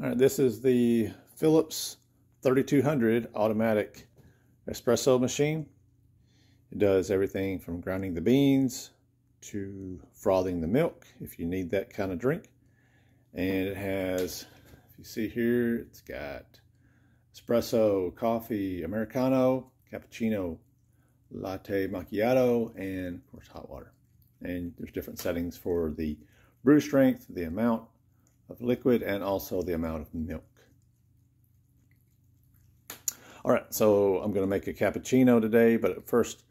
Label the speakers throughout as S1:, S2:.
S1: All right, this is the Philips 3200 Automatic Espresso Machine. It does everything from grinding the beans to frothing the milk if you need that kind of drink. And it has, if you see here, it's got espresso, coffee, Americano, cappuccino, latte macchiato, and of course hot water. And there's different settings for the brew strength, the amount of liquid, and also the amount of milk. All right, so I'm going to make a cappuccino today, but at first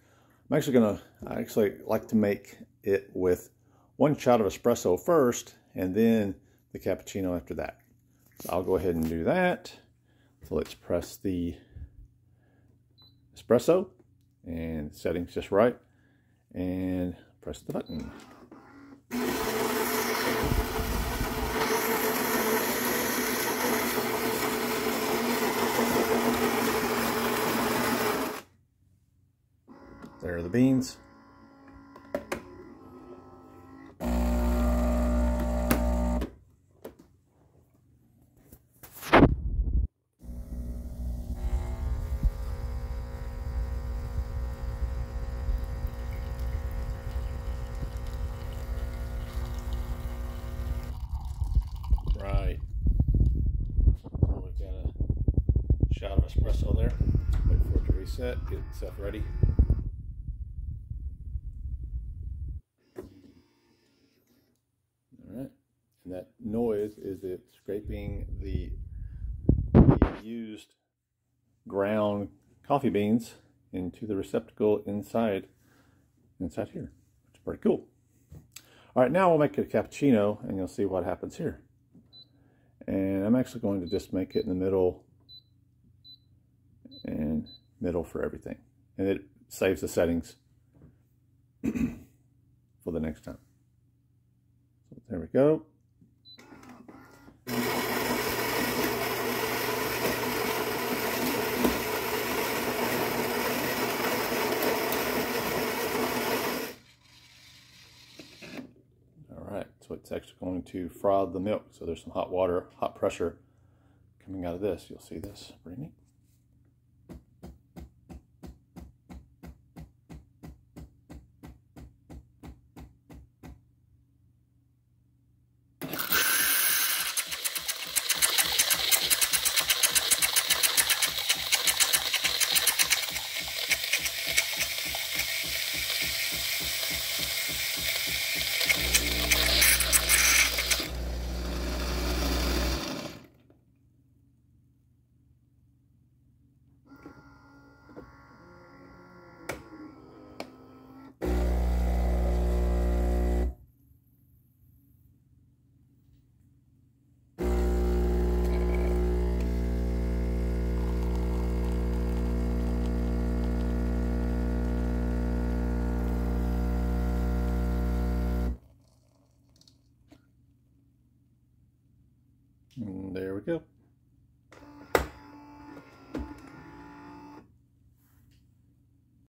S1: I actually like to make it with 1 shot of espresso first and then the cappuccino after that. So I'll go ahead and do that. So let's press the espresso, and settings just right, and press the button. There are the beans. Right. So we've got a shot of espresso there. Wait for it to reset, get itself ready. Alright, and that noise is it scraping the used ground coffee beans into the receptacle inside here. It's pretty cool. Alright, now we'll make a cappuccino and you'll see what happens here. And I'm actually going to just make it in the middle and middle for everything. And it saves the settings for the next time. So there we go. Alright, so it's actually going to froth the milk. So there's some hot water, hot pressure coming out of this. You'll see this. Pretty neat. And there we go.